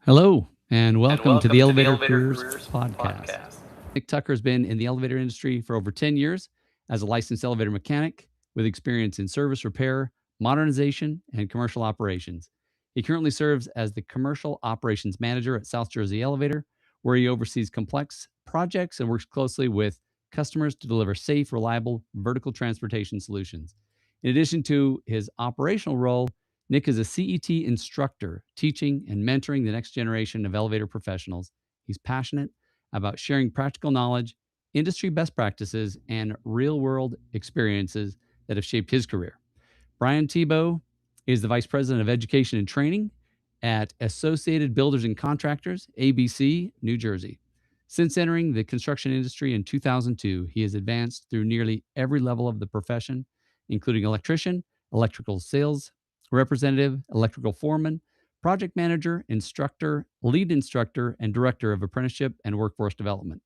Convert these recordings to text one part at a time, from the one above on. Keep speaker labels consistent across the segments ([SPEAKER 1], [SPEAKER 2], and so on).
[SPEAKER 1] Hello, and welcome to the Elevator Careers
[SPEAKER 2] Careers
[SPEAKER 1] Podcast.
[SPEAKER 2] podcast.
[SPEAKER 1] Nick Tucker has been in the elevator industry for over 10 years as a licensed elevator mechanic with experience in service repair, modernization, and commercial operations. He currently serves as the Commercial Operations Manager at South Jersey Elevator, where he oversees complex projects and works closely with customers to deliver safe, reliable vertical transportation solutions. In addition to his operational role, Nick is a CET instructor, teaching and mentoring the next generation of elevator professionals. He's passionate about sharing practical knowledge, industry best practices, and real world experiences that have shaped his career. Brian Tebow is the Vice President of Education and Training at Associated Builders and Contractors, ABC, New Jersey. Since entering the construction industry in 2002, he has advanced through nearly every level of the profession, including electrician, electrical sales representative, electrical foreman, project manager, instructor, lead instructor, and director of apprenticeship and workforce development.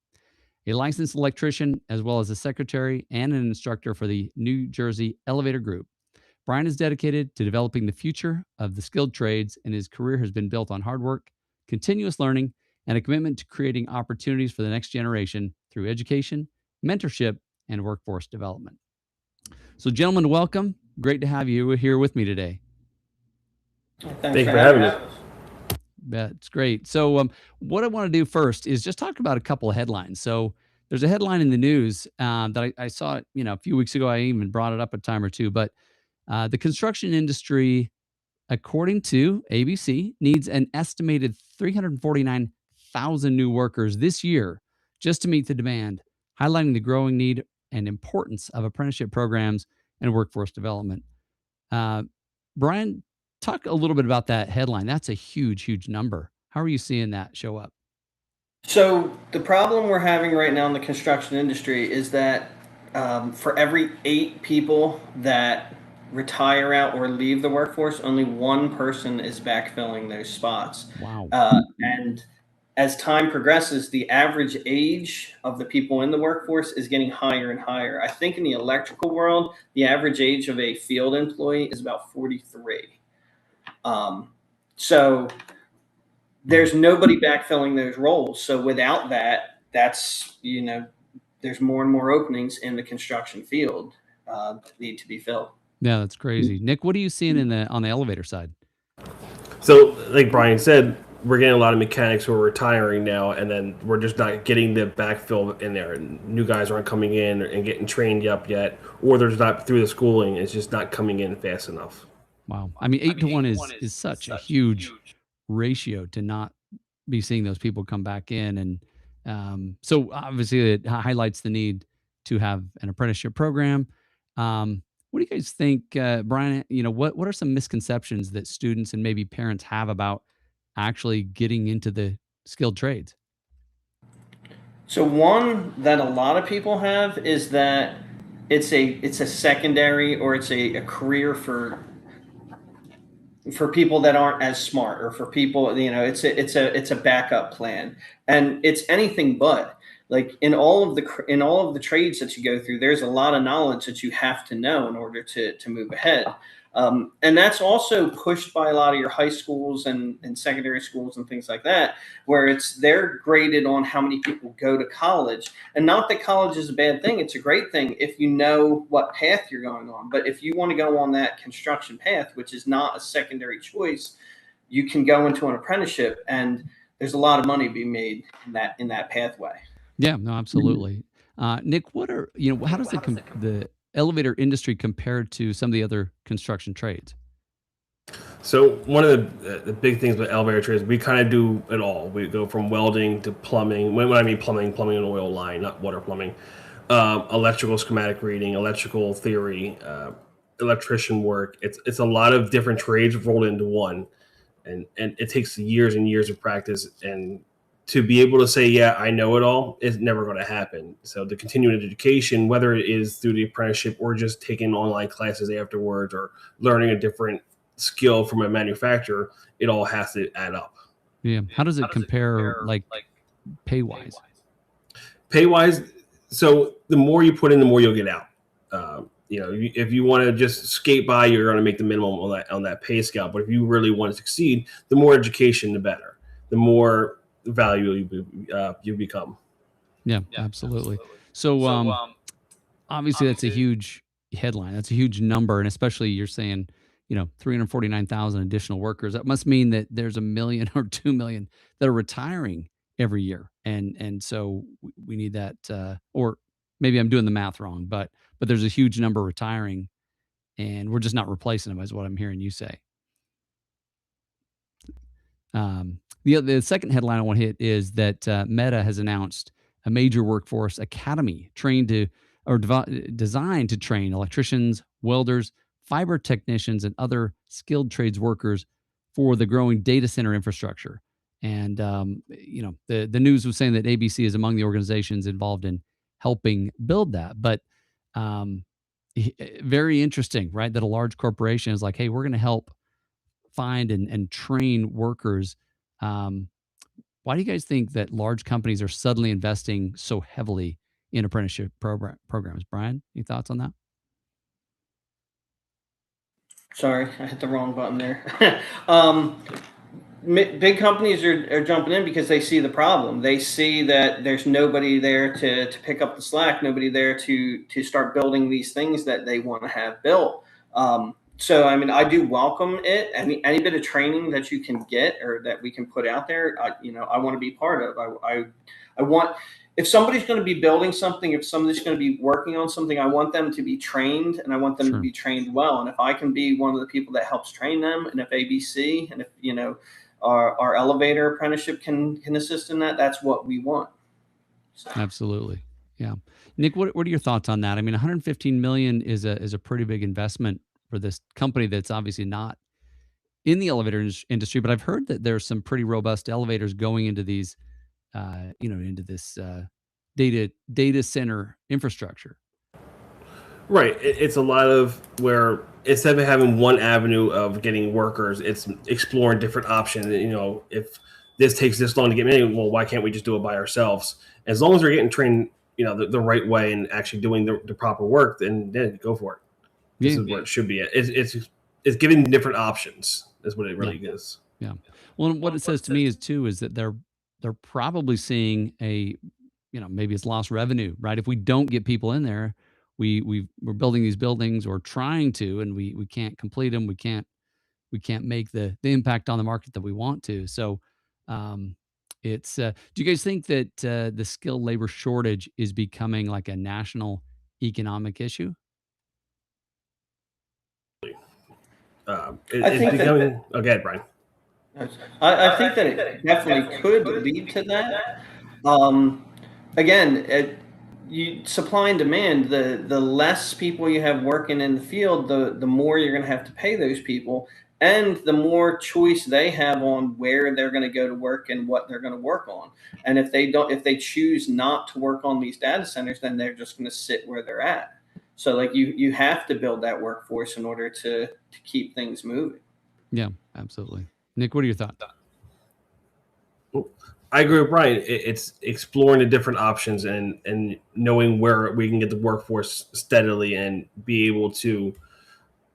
[SPEAKER 1] A licensed electrician, as well as a secretary and an instructor for the New Jersey Elevator Group. Brian is dedicated to developing the future of the skilled trades, and his career has been built on hard work, continuous learning, and a commitment to creating opportunities for the next generation through education, mentorship, and workforce development. So, gentlemen, welcome. Great to have you here with me today.
[SPEAKER 2] Thanks for having us.
[SPEAKER 1] That's great. So, what I want to do first is just talk about a couple of headlines. So, there's a headline in the news that I saw, a few weeks ago. I even brought it up a time or two. But the construction industry, according to ABC, needs an estimated 349,000 new workers this year just to meet the demand, highlighting the growing need and importance of apprenticeship programs and workforce development. Brian, talk a little bit about that headline. That's a huge, huge number. How are you seeing that show up?
[SPEAKER 2] So the problem we're having right now in the construction industry is that for every 8 people that retire out or leave the workforce, only one person is backfilling those spots.
[SPEAKER 1] Wow.
[SPEAKER 2] And as time progresses, the average age of the people in the workforce is getting higher and higher. I think in the electrical world, the average age of a field employee is about 43. So there's nobody backfilling those roles. So without that, there's more and more openings in the construction field that need to be filled.
[SPEAKER 1] Yeah, that's crazy. Nick, what are you seeing on the elevator side?
[SPEAKER 3] So, like Brian said, we're getting a lot of mechanics who are retiring now, and then we're just not getting the backfill in there. New guys aren't coming in and getting trained up yet, or they're just not through the schooling. It's just not coming in fast enough.
[SPEAKER 1] Wow. I mean, 8 to 1 is such a huge ratio to not be seeing those people come back in. And so obviously it highlights the need to have an apprenticeship program. What do you guys think, Brian? What are some misconceptions that students and maybe parents have about actually getting into the skilled trades?
[SPEAKER 2] So one that a lot of people have is that it's a secondary, or it's a career for people that aren't as smart, or for people, it's a backup plan. And it's anything but. Like in all of the trades that you go through, there's a lot of knowledge that you have to know in order to move ahead. And that's also pushed by a lot of your high schools and secondary schools and things like that, where they're graded on how many people go to college. And not that college is a bad thing; it's a great thing if you know what path you're going on. But if you want to go on that construction path, which is not a secondary choice, you can go into an apprenticeship, and there's a lot of money being made in that pathway.
[SPEAKER 1] Yeah, no, absolutely. Nick, how does the elevator industry compare to some of the other construction trades?
[SPEAKER 3] So one of the big things with elevator trades, we kind of do it all. We go from welding to plumbing. When I mean plumbing and oil line, not water plumbing. Electrical schematic reading, electrical theory, electrician work. It's a lot of different trades rolled into one, and it takes years and years of practice. And to be able to say, yeah, I know it all, is never going to happen. So the continuing education, whether it is through the apprenticeship or just taking online classes afterwards or learning a different skill from a manufacturer, it all has to add up.
[SPEAKER 1] Yeah. How does it compare, like pay wise?
[SPEAKER 3] Pay wise, so the more you put in, the more you'll get out. If you want to just skate by, you're going to make the minimum on that pay scale. But if you really want to succeed, the more education, the better. the more valuable you become.
[SPEAKER 1] Yeah, absolutely. So, obviously, that's a huge headline. That's a huge number, and especially you're saying, 349,000 additional workers. That must mean that there's a million or 2 million that are retiring every year, and so we need that. Or maybe I'm doing the math wrong, but there's a huge number retiring, and we're just not replacing them, is what I'm hearing you say. The second headline I want to hit is that Meta has announced a major workforce academy designed to train electricians, welders, fiber technicians, and other skilled trades workers for the growing data center infrastructure. And the news was saying that ABC is among the organizations involved in helping build that. But um, very interesting, right? That a large corporation is like, hey, we're going to help find and train workers. Um, why do you guys think that large companies are suddenly investing so heavily in apprenticeship programs? Brian, any thoughts on that?
[SPEAKER 2] Sorry, I hit the wrong button there. um, Big companies are jumping in because they see the problem. They see that there's nobody there to pick up the slack, nobody there to start building these things that they want to have built. So, I mean, I do welcome it. Any bit of training that you can get or that we can put out there, I want to be part of. I want, if somebody's going to be building something, if somebody's going to be working on something, I want them to be trained, and I want them to
[SPEAKER 1] Sure.
[SPEAKER 2] be trained well. And if I can be one of the people that helps train them, and if ABC, and if our elevator apprenticeship can assist in that, that's what we want. So,
[SPEAKER 1] Absolutely. Yeah. Nick, what are your thoughts on that? I mean, 115 million is a pretty big investment for this company that's obviously not in the elevator industry, but I've heard that there's some pretty robust elevators going into these into this data center infrastructure.
[SPEAKER 3] Right. It's a lot of where instead of having one avenue of getting workers, it's exploring different options. If this takes this long to get in, well, why can't we just do it by ourselves? As long as they're getting trained, the right way and actually doing the proper work, then go for it. This
[SPEAKER 1] Yeah.
[SPEAKER 3] is where it should be. It's giving different options. Is what it really is.
[SPEAKER 1] Yeah. Well, and what it says to me is that they're probably seeing maybe it's lost revenue, right? If we don't get people in there, we're building these buildings or trying to, and we can't complete them. We can't make the impact on the market that we want to. So, it's do you guys think that the skilled labor shortage is becoming like a national economic issue?
[SPEAKER 2] I
[SPEAKER 3] It's
[SPEAKER 2] think that
[SPEAKER 3] becoming. Okay, Brian.
[SPEAKER 2] I think that it definitely could lead to that. Um, Again, supply and demand. The less people you have working in the field, the more you're going to have to pay those people, and the more choice they have on where they're going to go to work and what they're going to work on. And if they choose not to work on these data centers, then they're just going to sit where they're at. So, like, you have to build that workforce in order to keep things moving.
[SPEAKER 1] Yeah, absolutely. Nick, what are your thoughts?
[SPEAKER 3] I agree with Brian. It's exploring the different options and knowing where we can get the workforce steadily and be able to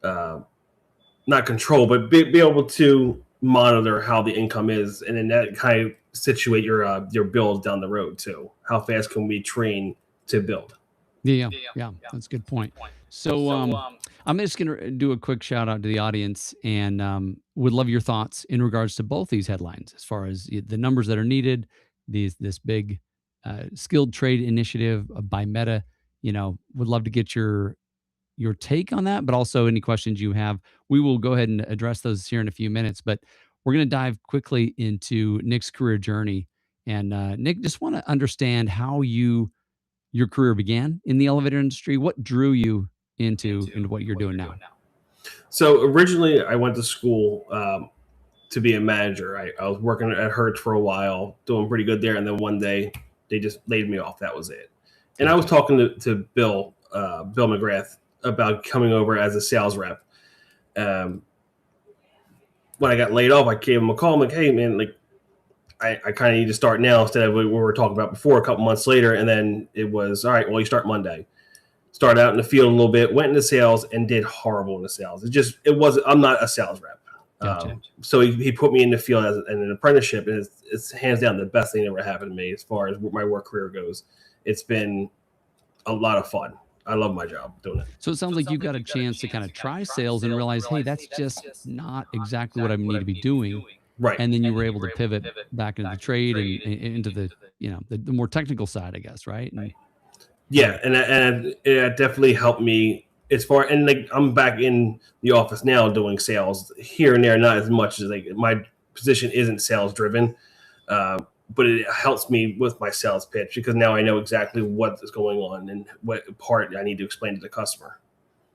[SPEAKER 3] not control, but be able to monitor how the income is, and then that kind of situate your build down the road too. How fast can we train to build?
[SPEAKER 1] Yeah, that's a good point. So, I'm just going to do a quick shout out to the audience and would love your thoughts in regards to both these headlines as far as the numbers that are needed, this big skilled trade initiative by Meta. Would love to get your take on that, but also any questions you have. We will go ahead and address those here in a few minutes, but we're going to dive quickly into Nick's career journey. And Nick, just want to understand how your career began in the elevator industry. What drew you into what you're doing now?
[SPEAKER 3] So originally, I went to school to be a manager. I was working at Hertz for a while, doing pretty good there, and then one day they just laid me off. That was it. And I was talking to Bill McGrath about coming over as a sales rep. When I got laid off, I gave him a call. I'm like, hey, man, like, I kind of need to start now instead of what we were talking about before a couple months later. And then it was, all right, well, you start Monday. Started out in the field a little bit, went into sales and did horrible in the sales. I'm not a sales rep.
[SPEAKER 1] Gotcha.
[SPEAKER 3] So he put me in the field as an apprenticeship, and it's hands down the best thing that ever happened to me as far as my work career goes. It's been a lot of fun. I love my job doing it.
[SPEAKER 1] So it sounds like you got a chance to kind of try sales and realize, hey, that's just not exactly what I need to be doing.
[SPEAKER 3] Right.
[SPEAKER 1] And then you were able to pivot back into the trade and into the, the more technical side, I guess, right? And
[SPEAKER 3] Yeah, and it definitely helped me as far, and like I'm back in the office now doing sales here and there, not as much as like my position isn't sales driven, but it helps me with my sales pitch because now I know exactly what is going on and what part I need to explain to the customer.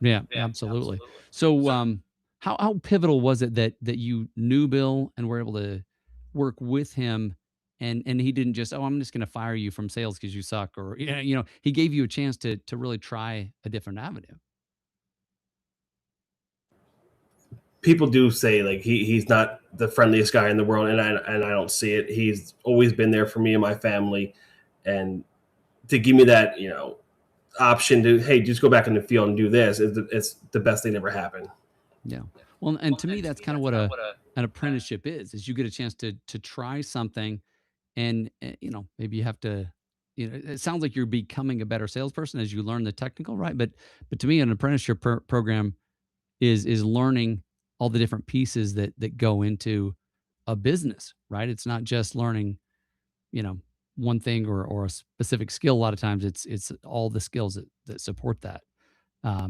[SPEAKER 1] yeah, absolutely. So how pivotal was it that you knew Bill and were able to work with him and he didn't just, oh, I'm just gonna fire you from sales because you suck, or he gave you a chance to really try a different avenue.
[SPEAKER 3] People do say like he's not the friendliest guy in the world, and I don't see it. He's always been there for me and my family, and to give me that option to, hey, just go back in the field and do this, it's the best thing that ever happened.
[SPEAKER 1] Yeah. Well, and to me, that's kind of what an apprenticeship is you get a chance to try something and maybe you have to, it sounds like you're becoming a better salesperson as you learn the technical, right? But to me, an apprenticeship program is learning all the different pieces that go into a business, right? It's not just learning, you know, one thing or a specific skill. A lot of times it's all the skills that support that.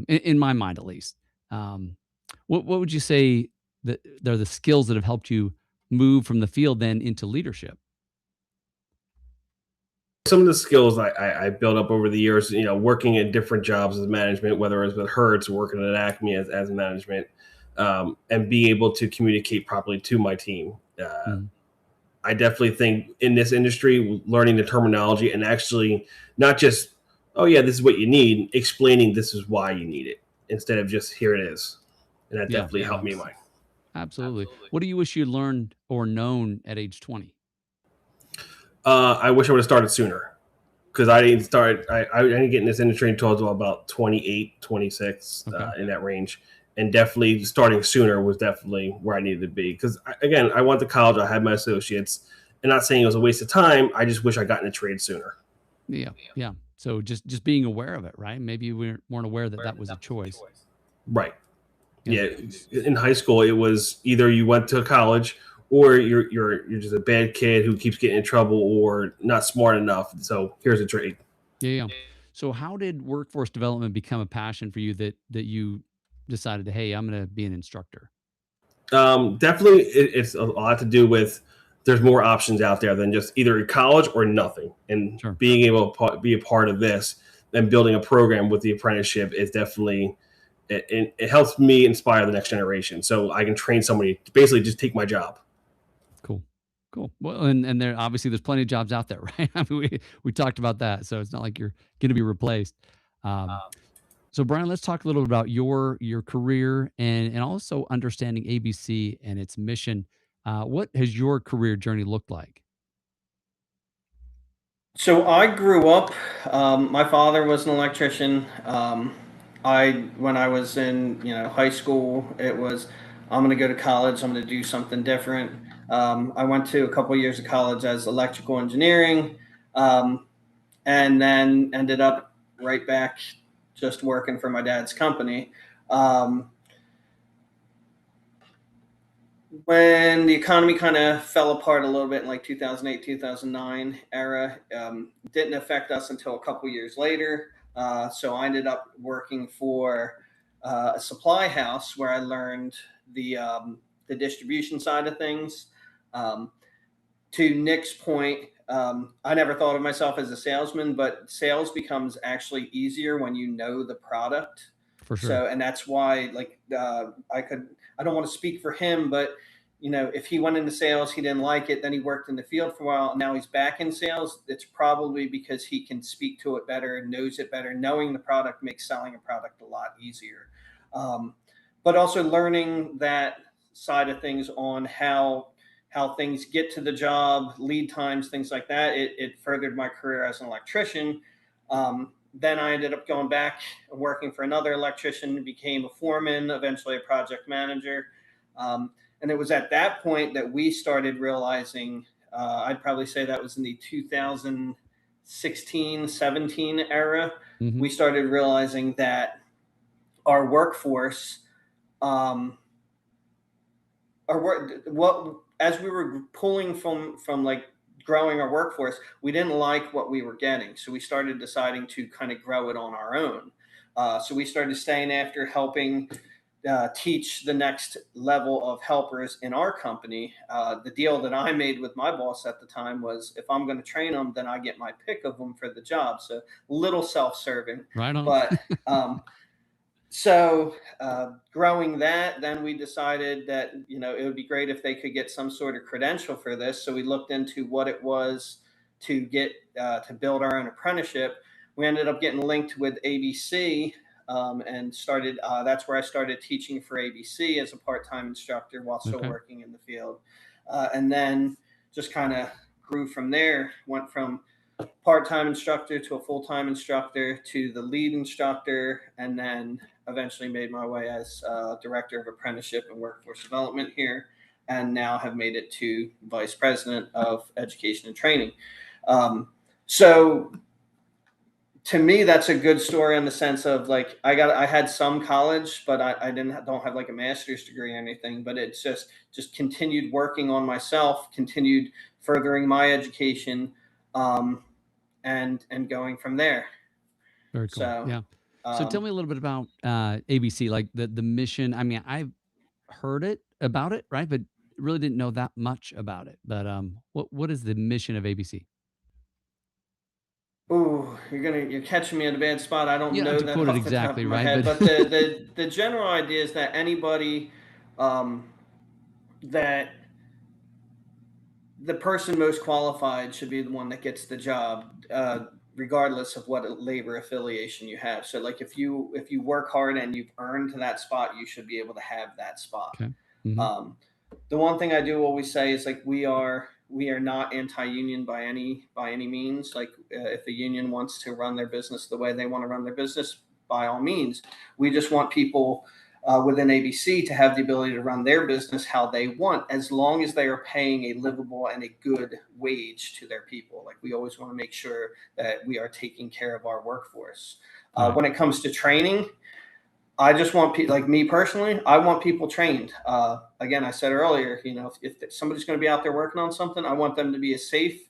[SPEAKER 1] In my mind, at least. What would you say that they're the skills that have helped you move from the field then into leadership?
[SPEAKER 3] Some of the skills I built up over the years, working in different jobs as management, whether it was with Hertz, working at Acme as management, and being able to communicate properly to my team.
[SPEAKER 1] Mhm.
[SPEAKER 3] I definitely think in this industry, learning the terminology and actually not just, oh yeah, this is what you need, explaining this is why you need it instead of just here it is. And that
[SPEAKER 1] Yeah,
[SPEAKER 3] definitely helped me in my.
[SPEAKER 1] absolutely. What do you wish you'd learned or known at age 20?
[SPEAKER 3] I wish I would have started sooner because I didn't start. I didn't get in this industry until I was about 28, 26,
[SPEAKER 1] Okay.
[SPEAKER 3] in that range. And definitely starting sooner was definitely where I needed to be. Because again, I went to college, I had my associates, and not saying it was a waste of time. I just wish I got in a trade sooner.
[SPEAKER 1] Yeah, yeah. So just being aware of it, right? Maybe you weren't aware that that was a choice.
[SPEAKER 3] Right.
[SPEAKER 1] Yeah.
[SPEAKER 3] Yeah. In high school, it was either you went to college or you're just a bad kid who keeps getting in trouble or not smart enough. So here's a trade.
[SPEAKER 1] Yeah, yeah. So how did workforce development become a passion for you that you decided to, hey, I'm going to be an instructor?
[SPEAKER 3] Definitely, it's a lot to do with there's more options out there than just either college or nothing. And
[SPEAKER 1] Sure.
[SPEAKER 3] being able to be a part of this and building a program with the apprenticeship is definitely it helps me inspire the next generation. So I can train somebody to basically just take my job.
[SPEAKER 1] Cool. Cool. Well, and there obviously there's plenty of jobs out there, right? I mean, we talked about that, so it's not like you're going to be replaced. Um, so, Brian, let's talk a little about your career and also understanding ABC and its mission. What has your career journey looked like?
[SPEAKER 2] So I grew up. My father was an electrician. I when I was in high school, it was I'm going to go to college. I'm going to do something different. I went to a couple years of college as electrical engineering, um, and then ended up right back just working for my dad's company. Um, when the economy kind of fell apart a little bit in like 2008 2009 era, didn't affect us until a couple years later. So I ended up working for a supply house where I learned the um, the distribution side of things. um, to Nick's point, I never thought of myself as a salesman, but sales becomes actually easier when you know the product.
[SPEAKER 1] For sure.
[SPEAKER 2] So, and that's why, like, I don't want to speak for him, but if he went into sales, he didn't like it, then he worked in the field for a while, and now he's back in sales. It's probably because he can speak to it better, knows it better. Knowing the product makes selling a product a lot easier. Um, but also learning that side of things on how things get to the job, lead times, things like that. It furthered my career as an electrician. Then I ended up going back and working for another electrician, became a foreman, eventually a project manager. Um, And it was at that point that we started realizing, I'd probably say that was in the 2016, 17 era.
[SPEAKER 1] Hmm.
[SPEAKER 2] We started realizing that our workforce, um, our work, what as we were pulling from like growing our workforce, we didn't like what we were getting, so we started deciding to kind of grow it on our own. So we started staying after, helping teach the next level of helpers in our company. The deal that I made with my boss at the time was, if I'm going to train them, then I get my pick of them for the job. So little self-serving,
[SPEAKER 1] Right on.
[SPEAKER 2] but so growing that, then we decided that it would be great if they could get some sort of credential for this. So we looked into what it was to get to build our own apprenticeship. We ended up getting linked with ABC, and started. That's where I started teaching for ABC as a part-time instructor while still
[SPEAKER 1] Okay.
[SPEAKER 2] working in the field, and then just kind of grew from there. Went from part-time instructor to a full-time instructor to the lead instructor, and then eventually made my way as director of apprenticeship and workforce development here, and now have made it to vice president of education and training. So to me, that's a good story in the sense of, like, I had some college, but I don't have like a master's degree or anything, but it's just continued working on myself, continued furthering my education, um, and going from there.
[SPEAKER 1] Very cool.
[SPEAKER 2] So
[SPEAKER 1] Yeah. So tell
[SPEAKER 2] um,
[SPEAKER 1] me a little bit about ABC, like the mission. I mean, I've heard it about it, right? But really didn't know that much about it. But what is the mission of ABC?
[SPEAKER 2] ooh, you're catching me at a bad spot. I
[SPEAKER 1] You
[SPEAKER 2] don't
[SPEAKER 1] don't have
[SPEAKER 2] know
[SPEAKER 1] to
[SPEAKER 2] that
[SPEAKER 1] quote it
[SPEAKER 2] off the top
[SPEAKER 1] exactly,
[SPEAKER 2] of my
[SPEAKER 1] right?
[SPEAKER 2] head,
[SPEAKER 1] But
[SPEAKER 2] but the general idea is that anybody, um, that the person most qualified should be the one that gets the job, regardless of what labor affiliation you have. So, like, if you work hard and you've earned that spot, you should be able to have that spot.
[SPEAKER 1] okay. Hmm.
[SPEAKER 2] Um, the one thing I do always say is, like, we are not anti-union by any means. Like, if a union wants to run their business the way they want to run their business, by all means. We just want people within ABC to have the ability to run their business how they want, as long as they are paying a livable and a good wage to their people. Like, we always want to make sure that we are taking care of our workforce.
[SPEAKER 1] Right.
[SPEAKER 2] When it comes to training, I just want people, like me personally, I want people trained. Again, I said earlier, if somebody's going to be out there working on something, I want them to be as safe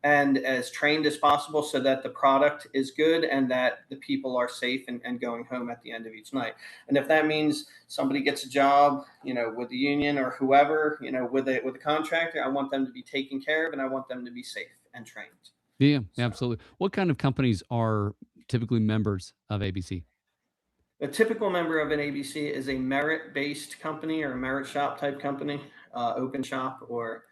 [SPEAKER 2] and as trained as possible, so that the product is good and that the people are safe and going home at the end of each night. And if that means somebody gets a job, with the union or whoever, with a contractor, I want them to be taken care of, and I want them to be safe and trained.
[SPEAKER 1] Yeah,
[SPEAKER 2] So.
[SPEAKER 1] absolutely. What kind of companies are typically members of ABC?
[SPEAKER 2] A typical member of an ABC is a merit-based company or a merit shop type company, open shop, or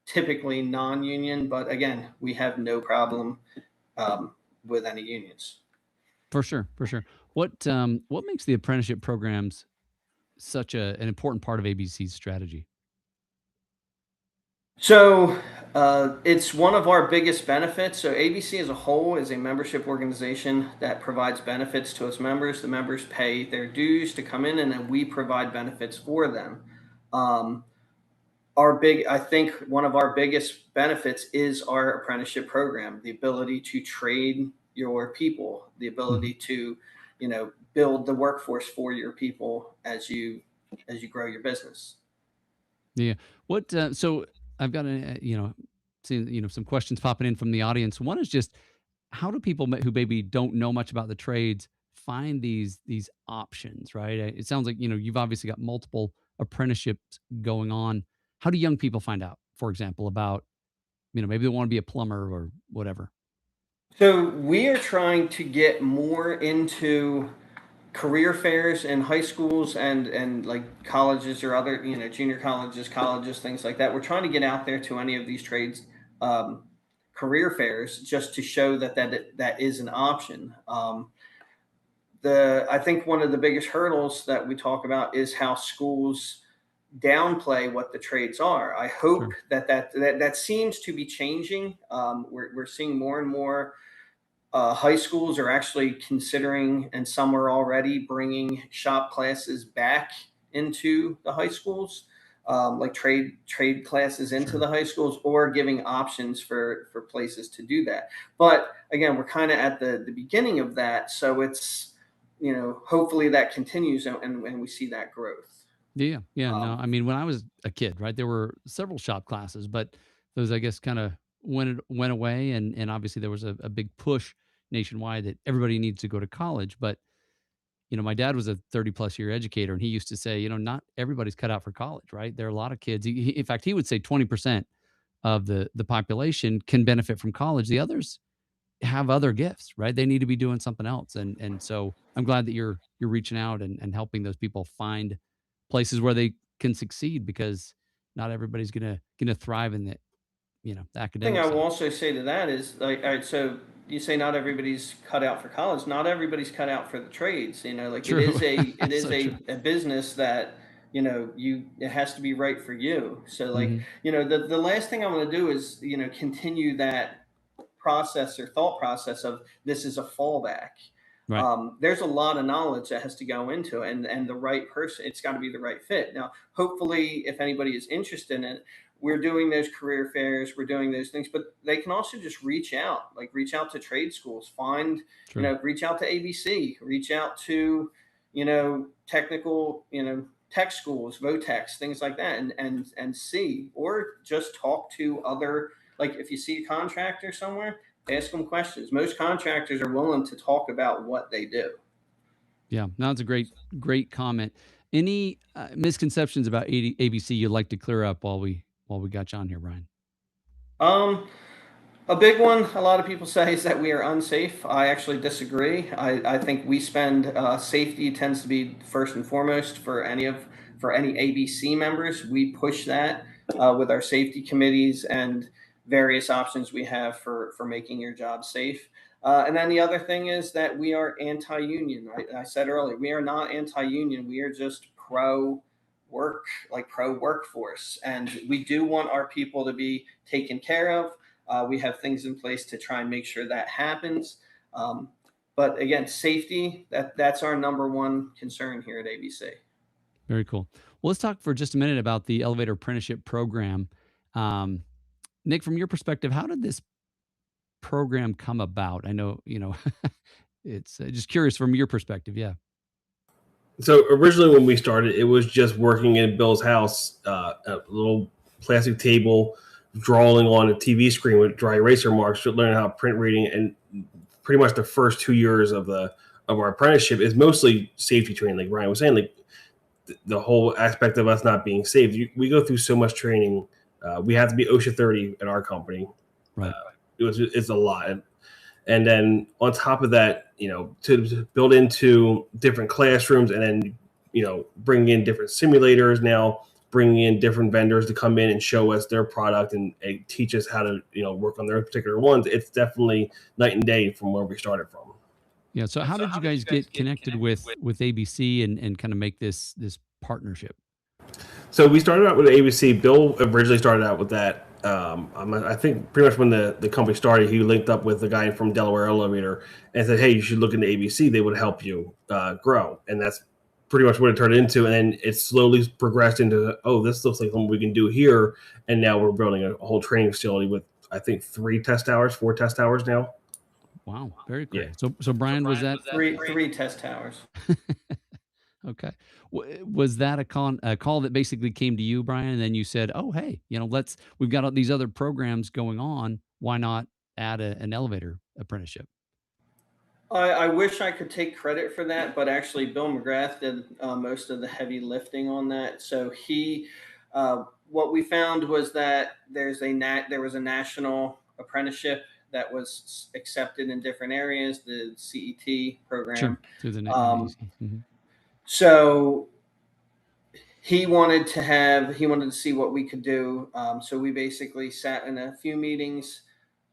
[SPEAKER 2] typically non-union. But again, we have no problem with any unions.
[SPEAKER 1] For sure, for sure. What makes the apprenticeship programs such an important part of ABC's strategy?
[SPEAKER 2] So it's one of our biggest benefits. So ABC as a whole is a membership organization that provides benefits to its members. The members pay their dues to come in, and then we provide benefits for them. Um, I think one of our biggest benefits is our apprenticeship program, the ability to train your people, the
[SPEAKER 1] Mhm.
[SPEAKER 2] ability to, build the workforce for your people as you grow your business.
[SPEAKER 1] Yeah. So I've got seeing some questions popping in from the audience. One is just, how do people who maybe don't know much about the trades find these options, right? It sounds like you've obviously got multiple apprenticeships going on. How do young people find out, for example, about maybe they want to be a plumber or whatever?
[SPEAKER 2] So we are trying to get more into career fairs in high schools and like colleges or other, junior colleges, things like that. We're trying to get out there to any of these trades, um, career fairs, just to show that is an option. I think one of the biggest hurdles that we talk about is how schools downplay what the trades are. I hope
[SPEAKER 1] Sure.
[SPEAKER 2] that seems to be changing. We're seeing more and more high schools are actually considering, and some are already bringing shop classes back into the high schools. like trade classes into the high schools, or giving options for places to do that. But again, we're kind of at the beginning of that, so it's, hopefully that continues, and we see that growth.
[SPEAKER 1] Yeah, yeah. No,
[SPEAKER 2] Um,
[SPEAKER 1] I mean, when I was a kid, right, there were several shop classes, but those, I guess, kind of went away, and obviously there was a big push nationwide that everybody needs to go to college. But my dad was a 30+ year educator, and he used to say, not everybody's cut out for college, right? There are a lot of kids. In fact, he would say 20% of the population can benefit from college. The others have other gifts, right? They need to be doing something else. And so I'm glad that you're reaching out and helping those people find places where they can succeed, because not everybody's gonna thrive in the
[SPEAKER 2] thing
[SPEAKER 1] academic
[SPEAKER 2] I will
[SPEAKER 1] side.
[SPEAKER 2] also say to that is, like, all right, so you say not everybody's cut out for college. Not everybody's cut out for the trades. Like it
[SPEAKER 1] True.
[SPEAKER 2] is a it is
[SPEAKER 1] So true.
[SPEAKER 2] a business that, it has to be right for you. So, like,
[SPEAKER 1] Hmm.
[SPEAKER 2] the last thing I'm going to do is, continue that process or thought process of this is a fallback.
[SPEAKER 1] Right.
[SPEAKER 2] There's a lot of knowledge that has to go into it, and the right person. It's got to be the right fit. Now, hopefully, if anybody is interested in it, we're doing those career fairs, we're doing those things, but they can also just reach out to trade schools,
[SPEAKER 1] True.
[SPEAKER 2] reach out to ABC, reach out to, technical, tech schools, Votex, things like that, and see, or just talk to other, like, if you see a contractor somewhere, ask them questions. Most contractors are willing to talk about what they do.
[SPEAKER 1] Yeah. No, that's a great comment. Any misconceptions about ABC you'd like to clear up while we got you on here, Brian?
[SPEAKER 2] Um, A big one a lot of people say is that we are unsafe. I actually disagree. I think we spend, safety tends to be first and foremost for any ABC members. We push that, with our safety committees and various options we have for making your job safe. And then the other thing is that we are anti-union. I said earlier, we are not anti-union. We are just pro work, like pro workforce, and we do want our people to be taken care of. We have things in place to try and make sure that happens. Um, but again, safety, that's our number one concern here at ABC.
[SPEAKER 1] Very cool. Well, let's talk for just a minute about the elevator apprenticeship program. Um, Nick, from your perspective, how did this program come about? I know, it's just curious from your perspective. Yeah.
[SPEAKER 3] So originally, when we started, it was just working in Bill's house, a little plastic table, drawing on a TV screen with dry eraser marks, learning how print reading, and pretty much the first 2 years of our apprenticeship is mostly safety training. Like Ryan was saying, like the whole aspect of us not being safe. We go through so much training. We have to be OSHA 30 in our company.
[SPEAKER 1] Right.
[SPEAKER 3] It's a lot. And then on top of that, to build into different classrooms, and then, bring in different simulators now, bringing in different vendors to come in and show us their product and teach us how to, work on their particular ones. It's definitely night and day from where we started from.
[SPEAKER 1] Yeah. So how did you guys get connected with ABC and kind of make this partnership?
[SPEAKER 3] So we started out with ABC. Bill originally started out with that. I think pretty much when the company started, he linked up with the guy from Delaware Elevator and said, "Hey, you should look into ABC. They would help you grow." And that's pretty much what it turned into. And then it slowly progressed into, "Oh, this looks like something we can do here." And now we're building a whole training facility with, I think, 4 test hours now.
[SPEAKER 1] Wow. Very
[SPEAKER 3] Yeah.
[SPEAKER 1] cool. So Brian, was that
[SPEAKER 2] Three test towers.
[SPEAKER 1] okay? Was that a call that basically came to you, Brian, and then you said, "Oh, hey, we've got all these other programs going on. Why not add an elevator apprenticeship?"
[SPEAKER 2] I wish I could take credit for that, but actually, Bill McGrath did, most of the heavy lifting on that. So what we found was that there was a national apprenticeship that was accepted in different areas, the CET
[SPEAKER 1] Sure.
[SPEAKER 2] program.
[SPEAKER 1] Through the
[SPEAKER 2] Um,
[SPEAKER 1] NEC. Hmm.
[SPEAKER 2] so he wanted to see what we could do. So we basically sat in a few meetings,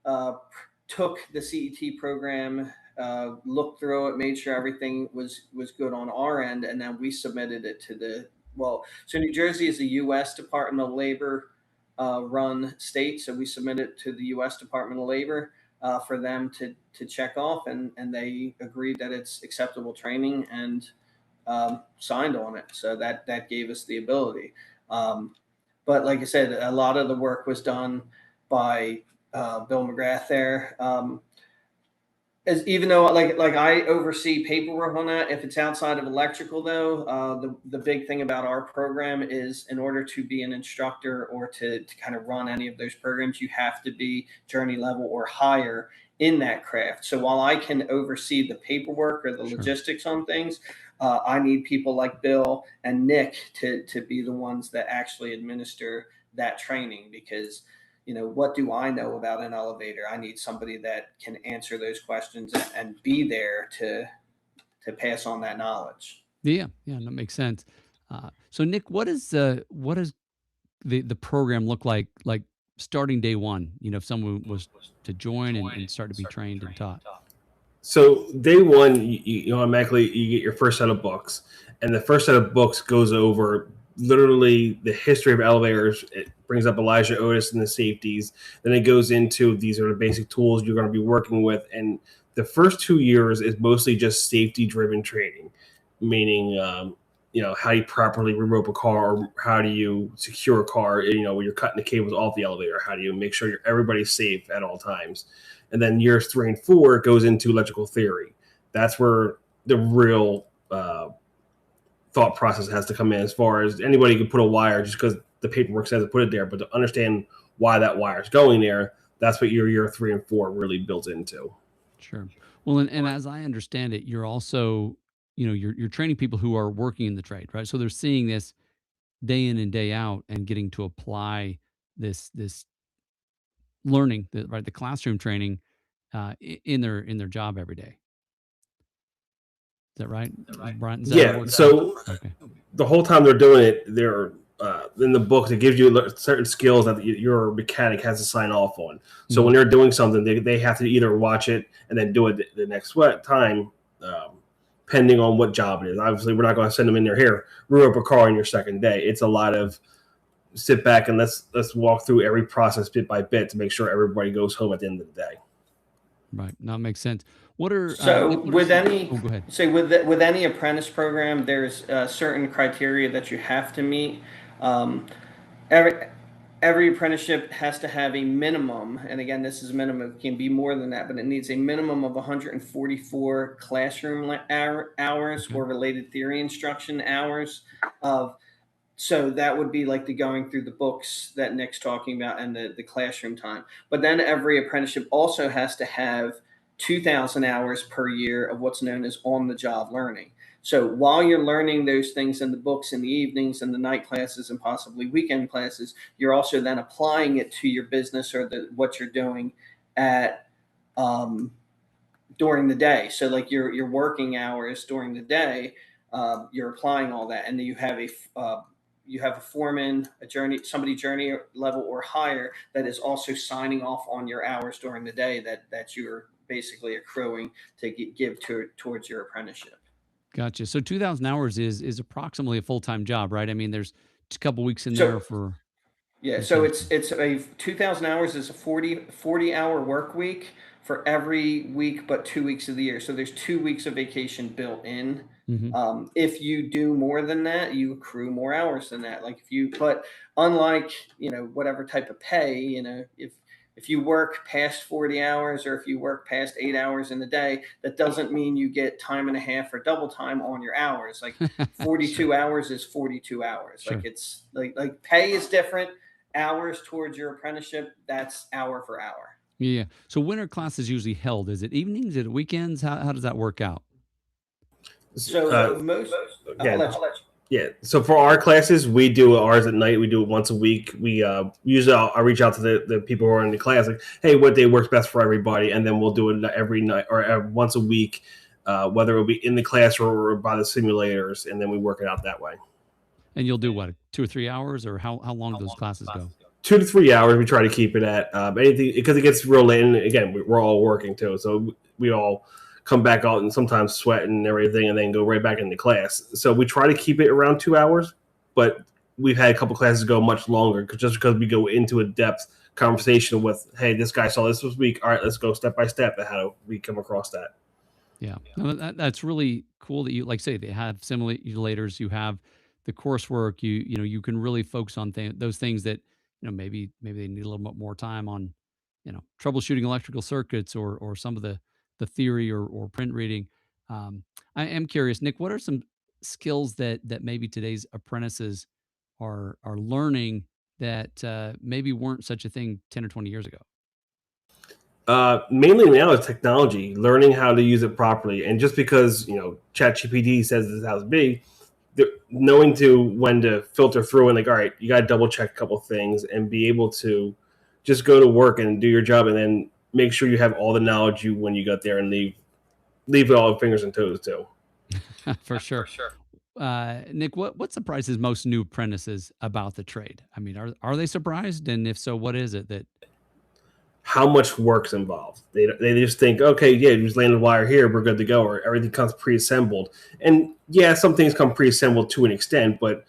[SPEAKER 2] uh, took the CET program, looked through it, made sure everything was good on our end, and then we submitted it to so New Jersey is the U.S. Department of Labor, run state, so we submitted it to the U.S. Department of Labor, for them to check off, and they agreed that it's acceptable training, and, signed on it. So that gave us the ability. But like I said, a lot of the work was done by Bill McGrath there. As even though like I oversee paperwork on that, if it's outside of electrical though, the big thing about our program is in order to be an instructor or to kind of run any of those programs, you have to be journey level or higher in that craft. So while I can oversee the paperwork or the
[SPEAKER 1] Sure.
[SPEAKER 2] logistics on things, I need people like Bill and Nick to be the ones that actually administer that training, because what do I know about an elevator? I need somebody that can answer those questions and be there to pass on that knowledge.
[SPEAKER 1] Yeah, yeah, that makes sense. So Nick, what does the program look like starting day one? If someone was to join and start to be trained and taught.
[SPEAKER 3] So day one, you automatically you get your first set of books, and the first set of books goes over literally the history of elevators. It brings up Elijah Otis and the safeties. Then it goes into these are the basic tools you're going to be working with, and the first 2 years is mostly just safety driven training, meaning how do you properly rerope a car, or how do you secure a car, when you're cutting the cables off the elevator, how do you make sure everybody's safe at all times. And then years 3 and 4 goes into electrical theory. That's where the real thought process has to come in, as far as anybody can put a wire just because the paperwork says to put it there, but to understand why that wire is going there, that's what your year 3 and 4 really built into.
[SPEAKER 1] Sure. Well, and as I understand it, you're also, you're training people who are working in the trade, right? So they're seeing this day in and day out and getting to apply this learning, the classroom training in their job every day. Is that right, Brian? Is that
[SPEAKER 3] Yeah. So
[SPEAKER 1] okay?
[SPEAKER 3] the whole time they're doing it, they're in the book, it gives you certain skills that your mechanic has to sign off on. So when they're doing something, they have to either watch it and then do it the next time, depending on what job it is. Obviously, we're not going to send them in there, here, rear up a car on your second day. It's a lot of sit back and let's walk through every process bit by bit to make sure everybody goes home at the end of the day.
[SPEAKER 1] Right. Now it makes sense. What are
[SPEAKER 2] So with any
[SPEAKER 1] go ahead.
[SPEAKER 2] say with any apprentice program, there's certain criteria that you have to meet. Every every apprenticeship has to have a minimum, and again, this is minimum. It can be more than that, but it needs a minimum of 144 classroom hours
[SPEAKER 1] Okay.
[SPEAKER 2] or related theory instruction hours of. So that would be like the going through the books that Nick's talking about and the classroom time. But then every apprenticeship also has to have 2,000 hours per year of what's known as on the job learning. So while you're learning those things in the books in the evenings and the night classes and possibly weekend classes, you're also then applying it to your business or what you're doing at um, during the day. So like your working hours during the day, you're applying all that, and then you have a foreman, somebody journey level or higher that is also signing off on your hours during the day that you're basically accruing to give towards your apprenticeship.
[SPEAKER 1] Gotcha. So 2,000 hours is approximately a full-time job, right? I mean, there's a couple weeks in there
[SPEAKER 2] So
[SPEAKER 1] for
[SPEAKER 2] yeah, so
[SPEAKER 1] vacation.
[SPEAKER 2] it's a 2,000 hours is a 40 hour work week for every week but 2 weeks of the year. So there's 2 weeks of vacation built in.
[SPEAKER 1] Hmm.
[SPEAKER 2] If you do more than that, you accrue more hours than that. Like if you, but unlike, whatever type of pay, if you work past 40 hours or if you work past 8 hours in the day, that doesn't mean you get time and a half or double time on your hours. Like
[SPEAKER 1] Sure.
[SPEAKER 2] 42 hours is 42 hours. Like
[SPEAKER 1] Sure.
[SPEAKER 2] it's like pay is different. Hours towards your apprenticeship, that's hour for hour.
[SPEAKER 1] Yeah. So when are classes usually held? Is it evenings? Is it weekends? How does that work out?
[SPEAKER 2] So most, I'll
[SPEAKER 3] Again,
[SPEAKER 2] let you.
[SPEAKER 3] yeah. So for our classes, we do ours at night. We do it once a week. We usually I reach out to the people who are in the class, like, hey, what day works best for everybody, and then we'll do it every night or once a week, whether it'll be in the classroom or by the simulators, and then we work it out that way.
[SPEAKER 1] And you'll do what, 2 or 3 hours, or how long do those classes go?
[SPEAKER 3] 2 to 3 hours. We try to keep it at anything, because it gets real late. And again, we're all working too, so we all come back out and sometimes sweat and everything, and then go right back into class. So we try to keep it around 2 hours, but we've had a couple classes go much longer just because we go into a depth conversation with, hey, this guy saw this week. All right, let's go step by step at how do we come across that.
[SPEAKER 1] Yeah. No, that's really cool that you, like say, they have simulators, you have the coursework, you can really focus on those things that maybe they need a little bit more time on, troubleshooting electrical circuits or some of the theory or print reading. Um, I am curious, Nick, what are some skills that maybe today's apprentices are learning that maybe weren't such a thing 10 or 20 years ago?
[SPEAKER 3] Mainly now is technology, learning how to use it properly. And just because ChatGPT says this is how to be, knowing to when to filter through and like, all right, you got to double check a couple things and be able to just go to work and do your job, and then make sure you have all the knowledge when you got there, and leave it all fingers and toes too.
[SPEAKER 1] For sure. Nick, what surprises most new apprentices about the trade? I mean, are they surprised? And if so, what is it that?
[SPEAKER 3] How much work's involved? They just think, okay, yeah, you just land the wire here, we're good to go, or everything comes pre-assembled. And yeah, some things come pre-assembled to an extent, but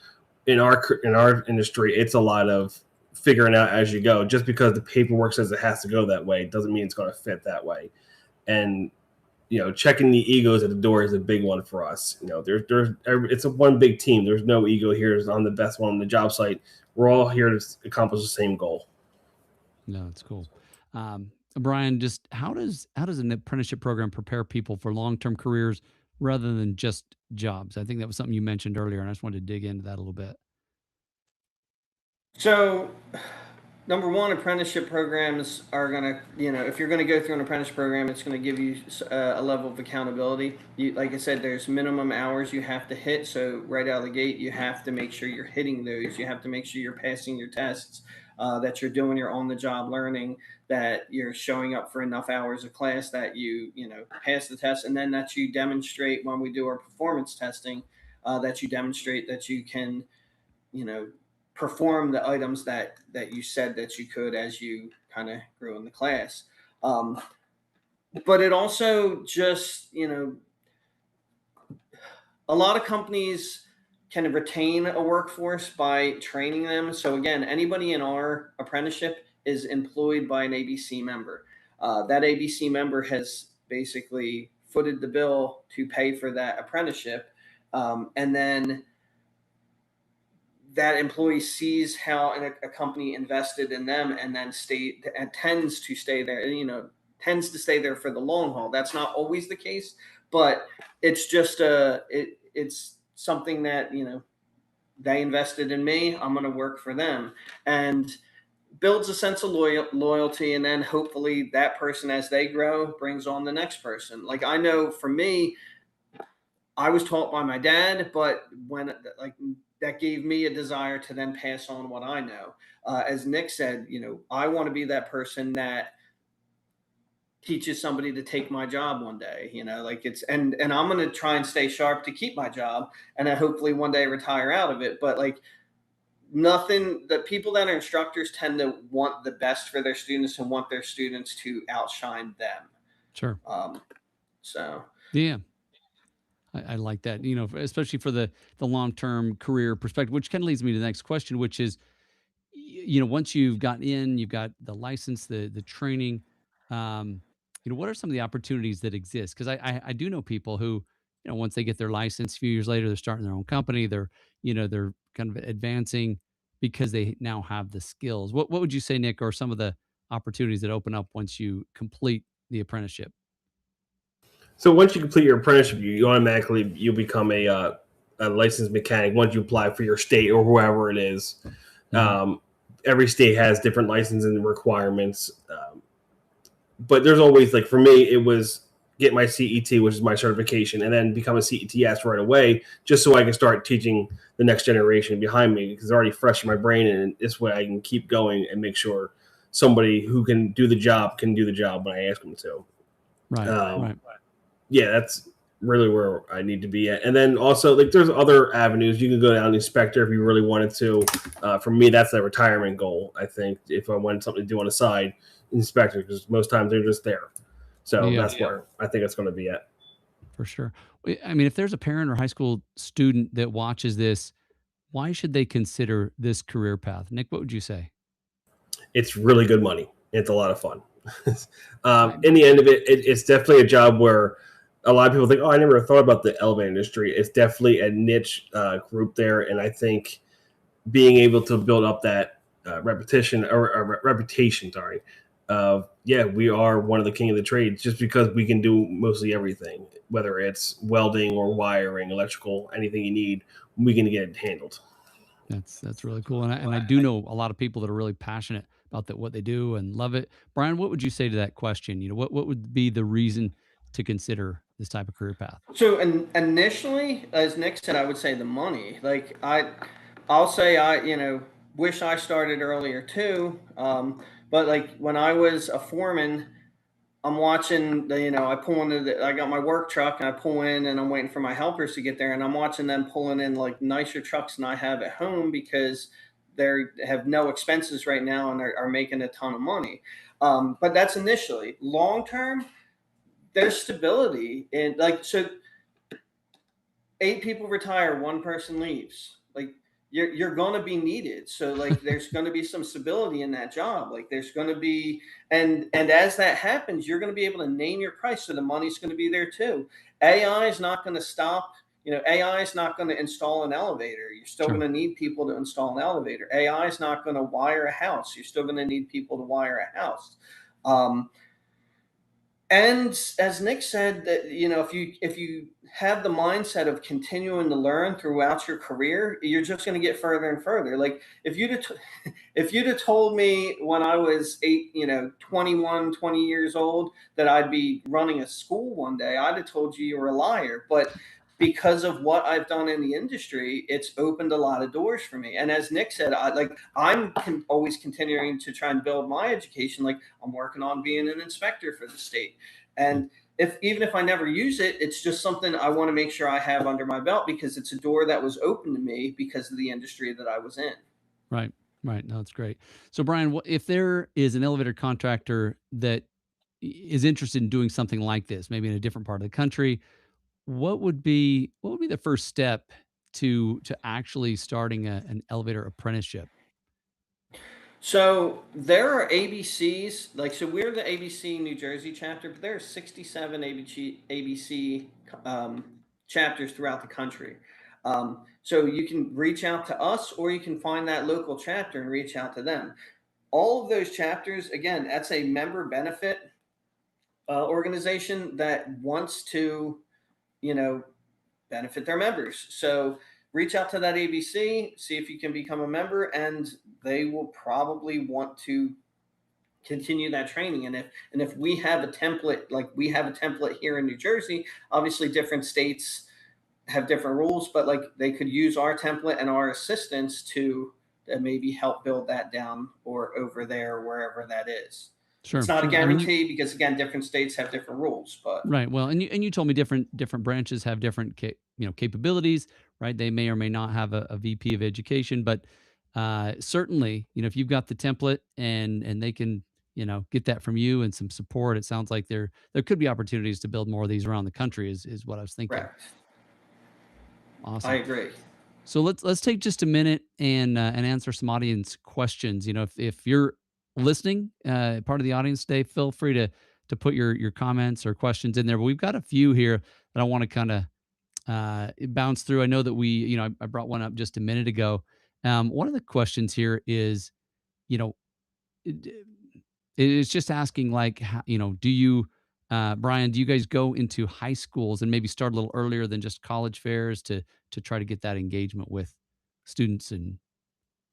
[SPEAKER 3] in our industry, it's a lot of figuring out as you go. Just because the paperwork says it has to go that way doesn't mean it's going to fit that way. And checking the egos at the door is a big one for us. It's a one big team. There's no ego here. I'm the best one on the job site. We're all here to accomplish the same goal.
[SPEAKER 1] No, it's cool. Brian, just how does an apprenticeship program prepare people for long-term careers rather than just jobs? I think that was something you mentioned earlier, and I just wanted to dig into that a little bit.
[SPEAKER 2] So, number one, apprenticeship programs are going to, if you're going to go through an apprenticeship program, it's going to give you a level of accountability. Like I said, there's minimum hours you have to hit. So right out of the gate, you have to make sure you're hitting those. You have to make sure you're passing your tests, that you're doing your on-the-job learning, that you're showing up for enough hours of class, that you pass the test, and then that you demonstrate when we do our performance testing, that you demonstrate that you can, you know, perform the items that you said that you could as you kind of grew in the class. Um, but it also just, a lot of companies can retain a workforce by training them. So again, anybody in our apprenticeship is employed by an ABC member. That ABC member has basically footed the bill to pay for that apprenticeship, and then that employee sees how a company invested in them, and then tends to stay there. Tends to stay there for the long haul. That's not always the case, but it's just it's something that they invested in me. I'm going to work for them, and builds a sense of loyalty. And then hopefully that person, as they grow, brings on the next person. Like, I know for me, I was taught by my dad, but that gave me a desire to then pass on what I know. As Nick said, I want to be that person that teaches somebody to take my job one day. And I'm going to try and stay sharp to keep my job, and then hopefully one day retire out of it. But the people that are instructors tend to want the best for their students and want their students to outshine them.
[SPEAKER 1] Sure.
[SPEAKER 2] So
[SPEAKER 1] yeah. I like that, especially for the long-term career perspective, which kind of leads me to the next question, which is, once you've got the license, the training, what are some of the opportunities that exist? Because I do know people who, once they get their license, a few years later, they're starting their own company. They're kind of advancing because they now have the skills. What would you say, Nick, are some of the opportunities that open up once you complete the apprenticeship?
[SPEAKER 3] So once you complete your apprenticeship, you automatically you become a licensed mechanic once you apply for your state or whoever it is. Mm-hmm. Every state has different licensing requirements, but there's always, like, for me, it was get my CET, which is my certification, and then become a CETS right away, just so I can start teaching the next generation behind me, because it's already fresh in my brain, and this way I can keep going and make sure somebody who can do the job when I ask them to.
[SPEAKER 1] Right. Right.
[SPEAKER 3] Yeah, that's really where I need to be at. And then also, there's other avenues. You can go down inspector if you really wanted to. For me, that's a retirement goal. I think if I wanted something to do on the side, inspector, because most times they're just there. So that's where I think it's going to be at.
[SPEAKER 1] For sure. I mean, if there's a parent or high school student that watches this, why should they consider this career path? Nick, what would you say?
[SPEAKER 3] It's really good money. It's a lot of fun. In the end of it, it's definitely a job where a lot of people think, oh, I never thought about the elevator industry. It's definitely a niche group there, and I think being able to build up that reputation, sorry, yeah, we are one of the king of the trades just because we can do mostly everything, whether it's welding or wiring, electrical, anything you need, we can get it handled.
[SPEAKER 1] That's really cool, and I do know a lot of people that are really passionate about what they do and love it. Brian, what would you say to that question? What would be the reason to consider this type of career path?
[SPEAKER 2] So, and initially, as Nick said, I would say the money. Like I'll say wish I started earlier too. But like when I was a foreman, I'm watching I pull into I got my work truck and I pull in and I'm waiting for my helpers to get there and I'm watching them pulling in like nicer trucks than I have at home because they have no expenses right now and are making a ton of money. But that's initially. Long term, there's stability and like so 8 people retire, one person leaves. Like you're going to be needed. So like there's going to be some stability in that job. Like there's going to be and as that happens, you're going to be able to name your price, so the money's going to be there too. AI is not going to stop. AI is not going to install an elevator. You're still
[SPEAKER 1] Sure.
[SPEAKER 2] going to need people to install an elevator. AI is not going to wire a house. You're still going to need people to wire a house. And as Nick said, that if you have the mindset of continuing to learn throughout your career, you're just going to get further and further. Like if you'd have told me when I was 21, 20 years old that I'd be running a school one day, I'd have told you were a liar. But because of what I've done in the industry, it's opened a lot of doors for me. And as Nick said, I'm always continuing to try and build my education. Like I'm working on being an inspector for the state. And even if I never use it, it's just something I want to make sure I have under my belt because it's a door that was open to me because of the industry that I was in.
[SPEAKER 1] Right. Right. No, that's great. So, Brian, if there is an elevator contractor that is interested in doing something like this, maybe in a different part of the country, what would be the first step to actually starting an elevator apprenticeship?
[SPEAKER 2] So there are ABCs, so we're the ABC New Jersey chapter, but there are 67 ABC chapters throughout the country. So you can reach out to us or you can find that local chapter and reach out to them. All of those chapters, again, that's a member benefit organization that wants to, you know, benefit their members. So reach out to that ABC, see if you can become a member, and they will probably want to continue that training. And if we have a template, like we have a template here in New Jersey, obviously different states have different rules, but like they could use our template and our assistance to maybe help build that down or over there, wherever that is. It's
[SPEAKER 1] Sure,
[SPEAKER 2] not a
[SPEAKER 1] sure. I mean,
[SPEAKER 2] guarantee because again, different states have different rules, but
[SPEAKER 1] right. Well, and you told me different branches have different capabilities, right? They may or may not have a VP of education, but certainly, if you've got the template and they can get that from you and some support, it sounds like there could be opportunities to build more of these around the country. Is what I was thinking.
[SPEAKER 2] correct. I
[SPEAKER 1] Awesome.
[SPEAKER 2] agree.
[SPEAKER 1] So let's take just a minute and answer some audience questions. If you're listening, part of the audience today, feel free to put your comments or questions in there. But we've got a few here that I want to kind of bounce through. I know that I brought one up just a minute ago. One of the questions here is, you know, it, it's just asking like, do you, Brian, do you guys go into high schools and maybe start a little earlier than just college fairs to try to get that engagement with students and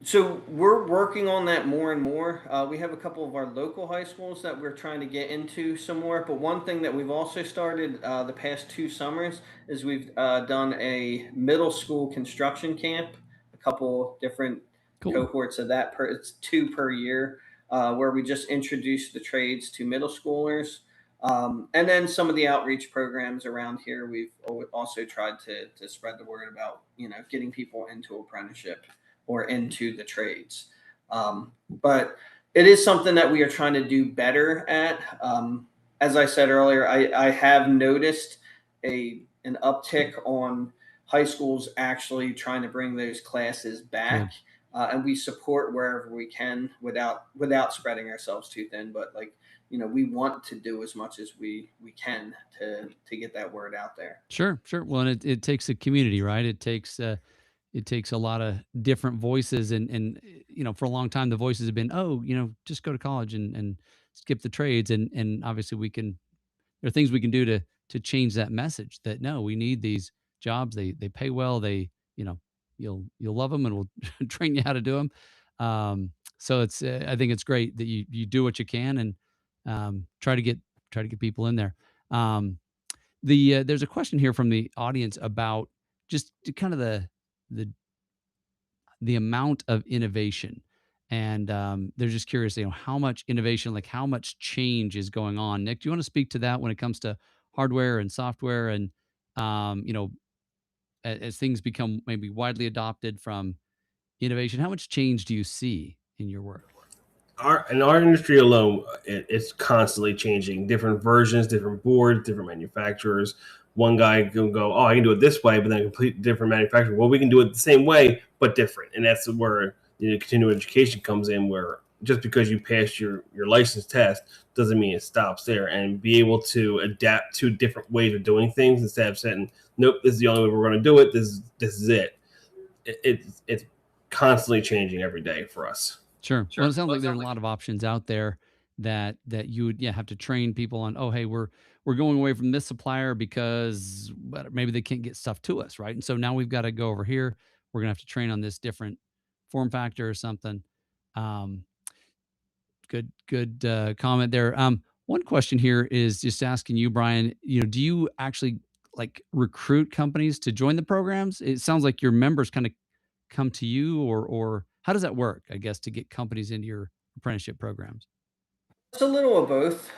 [SPEAKER 2] So we're working on that more and more. We have a couple of our local high schools that we're trying to get into some more. But one thing that we've also started the past 2 summers is we've done a middle school construction camp, a couple different
[SPEAKER 1] cool.
[SPEAKER 2] cohorts of that. It's 2 per year, where we just introduce the trades to middle schoolers. And then some of the outreach programs around here, we've also tried to spread the word about, getting people into apprenticeship or into the trades. But it is something that we are trying to do better at. As I said earlier, I have noticed an uptick on high schools actually trying to bring those classes back.
[SPEAKER 1] Good.
[SPEAKER 2] and we support wherever we can without spreading ourselves too thin. But like, we want to do as much as we can to get that word out there.
[SPEAKER 1] Sure, sure. Well, and it takes a community, right? It takes a lot of different voices, and for a long time the voices have been, oh, just go to college and skip the trades, and obviously there are things we can do to change that message, that no, we need these jobs. They pay well. You know you'll love them, and we'll train you how to do them. So I think it's great that you do what you can, and try to get people in there. Um, there's a question here from the audience about just kind of the amount of innovation, and they're just curious, how much innovation, like how much change is going on. Nick, do you want to speak to that when it comes to hardware and software, and um, you know as things become maybe widely adopted from innovation, how much change do you see in your work?
[SPEAKER 3] In our industry alone, it's constantly changing. Different versions, different boards, different manufacturers. One guy can go, "Oh, I can do it this way," but then a complete different manufacturer. Well, we can do it the same way but different, and that's where continuing education comes in. Where just because you passed your license test doesn't mean it stops there, and be able to adapt to different ways of doing things instead of saying, "Nope, this is the only way we're going to do it. This is it." It's constantly changing every day for us.
[SPEAKER 1] Sure. Well, it sounds like there are a lot of options out there that you would, yeah, have to train people on. Oh, hey, we're going away from this supplier because maybe they can't get stuff to us, right? And so now we've got to go over here. We're gonna have to train on this different form factor or something. Um, good comment there. One question here is just asking you, Brian. Do you actually like recruit companies to join the programs? It sounds like your members kind of come to you, or how does that work, I guess, to get companies into your apprenticeship programs?
[SPEAKER 2] It's a little of both.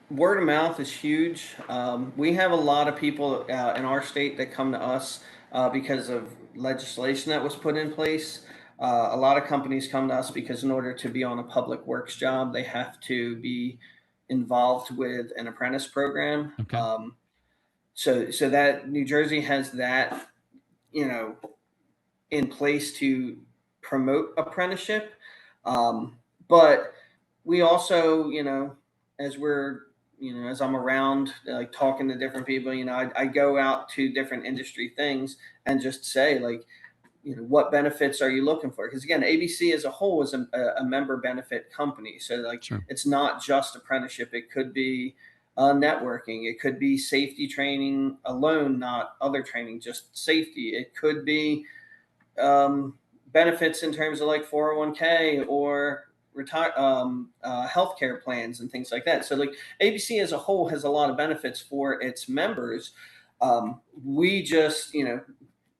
[SPEAKER 2] Word of mouth is huge. We have a lot of people in our state that come to us because of legislation that was put in place. A lot of companies come to us because, in order to be on a public works job, they have to be involved with an apprentice program.
[SPEAKER 1] Okay.
[SPEAKER 2] So that New Jersey has that, you know, in place to promote apprenticeship. But we also, as we're, as I'm around, like talking to different people, I go out to different industry things and just say, like, what benefits are you looking for? Because again, ABC as a whole is a member benefit company. So, like,
[SPEAKER 1] Sure.
[SPEAKER 2] it's not just apprenticeship. It could be networking. It could be safety training alone, not other training, just safety. It could be benefits in terms of like 401k or healthcare plans and things like that. So like ABC as a whole has a lot of benefits for its members. We just,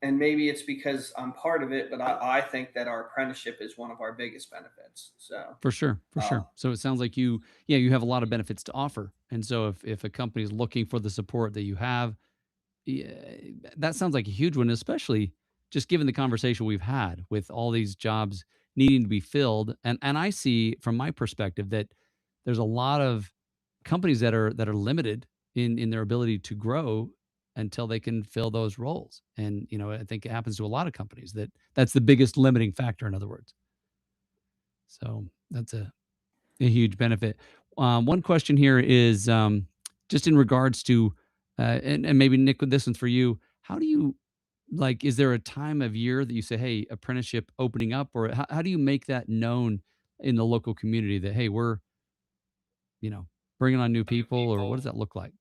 [SPEAKER 2] and maybe it's because I'm part of it, but I think that our apprenticeship is one of our biggest benefits. So,
[SPEAKER 1] For sure, for
[SPEAKER 2] uh,
[SPEAKER 1] sure. So it sounds like you have a lot of benefits to offer, and so if a company is looking for the support that you have, yeah, that sounds like a huge one, especially just given the conversation we've had with all these jobs needing to be filled. And I see from my perspective that there's a lot of companies that are limited in their ability to grow until they can fill those roles. And I think it happens to a lot of companies that's the biggest limiting factor, in other words. So that's a huge benefit. One question here is just in regards to, and maybe Nick, with this one's for you. How do you like? Is there a time of year that you say, "Hey, apprenticeship opening up," or how do you make that known in the local community that, hey, we're you know bringing on new people, or what does that look like?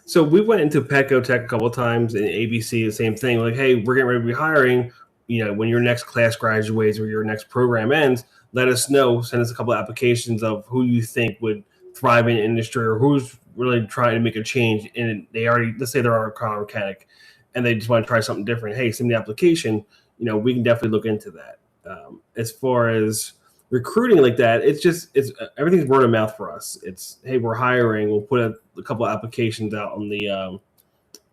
[SPEAKER 3] So we went into Petco Tech a couple of times, and ABC the same thing. Like, hey, we're getting ready to be hiring. When your next class graduates or your next program ends, let us know. Send us a couple of applications of who you think would thrive in the industry or who's really trying to make a change. And let's say they're a car mechanic, and they just want to try something different. Hey, send me the application. We can definitely look into that. As far as recruiting like that, it's everything's word of mouth for us. It's, hey, we're hiring. We'll put a couple of applications out on the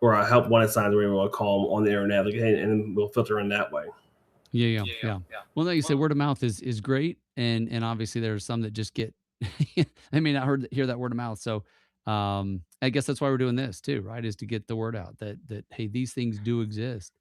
[SPEAKER 3] or a help wanted signs, or whatever we'll call them, on the internet, like, hey, and we'll filter in that way.
[SPEAKER 1] Yeah, yeah, yeah. Well, like you said, word of mouth is great, and obviously there's some that just get I may not hear that word of mouth. So I guess that's why we're doing this too, right? Is to get the word out that hey, these things do exist.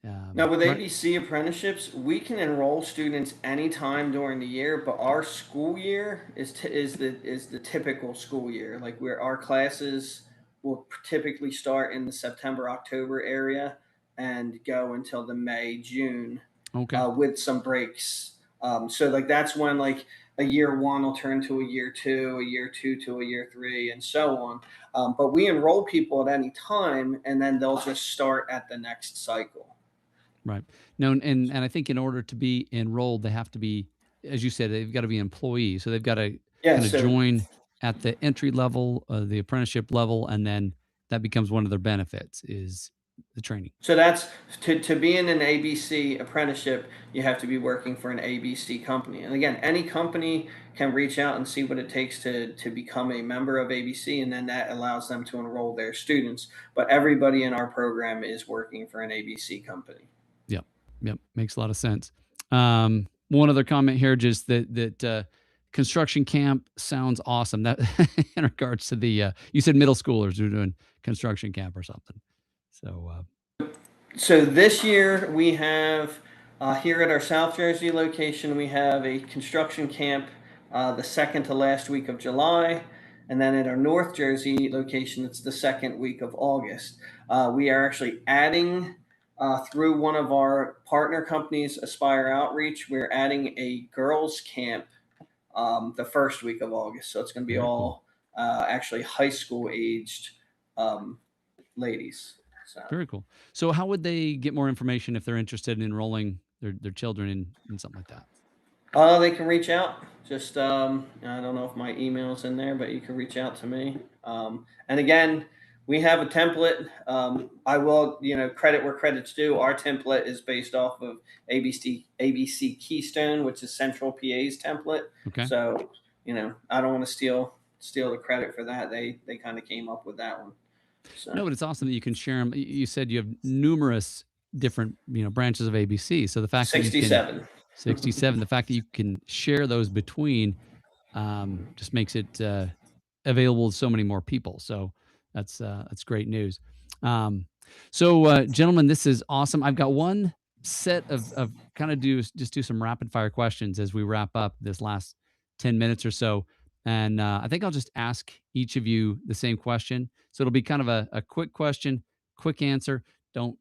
[SPEAKER 2] Now, with
[SPEAKER 1] Right.
[SPEAKER 2] ABC apprenticeships, we can enroll students anytime during the year, but our school year is the typical school year. Like where our classes will typically start in the September October area and go until the May June,
[SPEAKER 1] Okay.
[SPEAKER 2] with some breaks. So like that's when like a year one will turn to a year two to a year three, and so on. But we enroll people at any time, and then they'll just start at the next cycle.
[SPEAKER 1] Right. No, and I think in order to be enrolled, they have to be, as you said, they've got to be employees. So they've got to
[SPEAKER 2] Yeah,
[SPEAKER 1] kind of
[SPEAKER 2] so
[SPEAKER 1] join at the entry level, the apprenticeship level, and then that becomes one of their benefits is the training.
[SPEAKER 2] that's to be in an ABC apprenticeship, you have to be working for an ABC company. And again, any company can reach out and see what it takes to become a member of ABC, and then that allows them to enroll their students. But everybody in our program is working for an ABC company.
[SPEAKER 1] Yep. Yep. Makes a lot of sense. One other comment here, just that construction camp sounds awesome. That in regards to you said middle schoolers who are doing construction camp or something. So
[SPEAKER 2] So this year we have here at our South Jersey location, we have a construction camp the second to last week of July. And then at our North Jersey location, it's the second week of August. We are actually adding through one of our partner companies, Aspire Outreach, we're adding a girls' camp the first week of August. So it's going to be
[SPEAKER 1] very cool.
[SPEAKER 2] all actually high school aged um, ladies. So.
[SPEAKER 1] Very cool. So how would they get more information if they're interested in enrolling their children in something like that?
[SPEAKER 2] They can reach out. Just I don't know if my email's in there, but you can reach out to me. And again, we have a template. I will, credit where credit's due. Our template is based off of ABC Keystone, which is Central PA's template.
[SPEAKER 1] Okay.
[SPEAKER 2] So, I don't want to steal the credit for that. They kind of came up with that one. So.
[SPEAKER 1] No, but it's awesome that you can share them. You said you have numerous different, branches of ABC. So the fact that you can
[SPEAKER 2] 67.
[SPEAKER 1] 67, the fact that you can share those between just makes it available to so many more people. So that's great news. Gentlemen, this is awesome. I've got one set of kind of do some rapid fire questions as we wrap up this last 10 minutes or so. And I think I'll just ask each of you the same question. So it'll be kind of a quick question, quick answer. Don't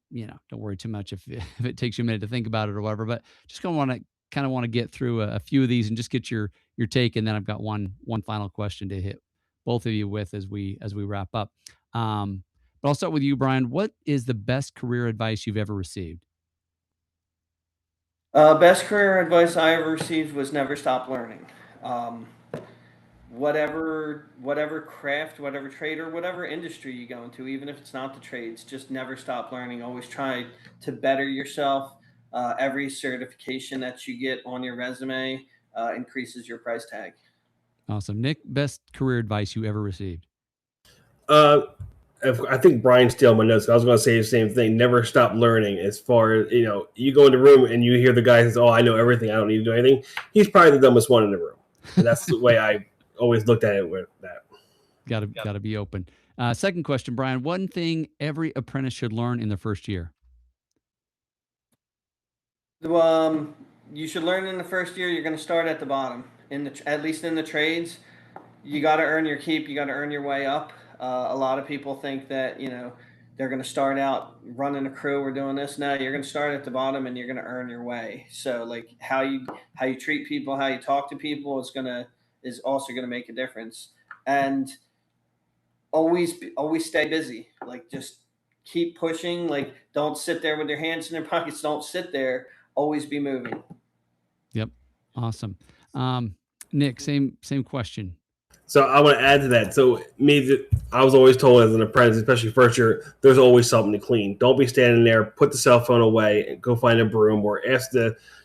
[SPEAKER 1] worry too much if if it takes you a minute to think about it or whatever. But just gonna want to get through a few of these and just get your take. And then I've got one final question to hit both of you with as we wrap up. But I'll start with you, Brian. What is the best career advice you've ever received?
[SPEAKER 2] Best career advice I ever received was never stop learning. Um, whatever craft, whatever trade, or whatever industry you go into, even if it's not the trades, just never stop learning. Always try to better yourself. Every certification that you get on your resume increases your price tag.
[SPEAKER 1] Awesome. Nick, best career advice you ever received?
[SPEAKER 3] Uh, I think Brian steal my notes. I was going to say the same thing. Never stop learning. As far as you go in the room and you hear the guy says, "Oh, I know everything. I don't need to do anything." He's probably the dumbest one in the room, and that's the way I always looked at it with that.
[SPEAKER 1] Got to be open. Second question, Brian. One thing every apprentice should learn in their first year.
[SPEAKER 2] You should learn in the first year. You're going to start at the bottom at least in the trades. You got to earn your keep. You got to earn your way up. A lot of people think that they're going to start out running a crew or doing this. No, you're going to start at the bottom and you're going to earn your way. So like how you treat people, how you talk to people is also going to make a difference. And always stay busy. Like just keep pushing. Like don't sit there with your hands in your pockets. Don't sit there. Always be moving.
[SPEAKER 1] Yep. Awesome. Nick, same question.
[SPEAKER 3] So I want to add to that. So I was always told as an apprentice, especially first year, there's always something to clean. Don't be standing there. Put the cell phone away and go find a broom, or ask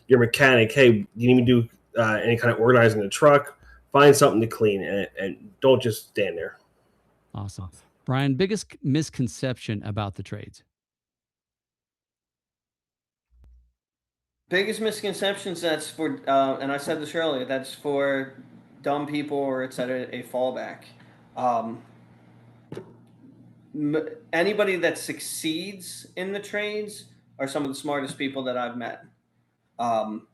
[SPEAKER 3] your mechanic, "Hey, do you need me to do any kind of organizing the truck?" Find something to clean and don't just stand there.
[SPEAKER 1] Awesome. Brian, biggest misconception about the trades?
[SPEAKER 2] Biggest misconceptions, that's for and I said this earlier, that's for dumb people, or it's at a fallback. Um, Anybody that succeeds in the trades are some of the smartest people that I've met. Um,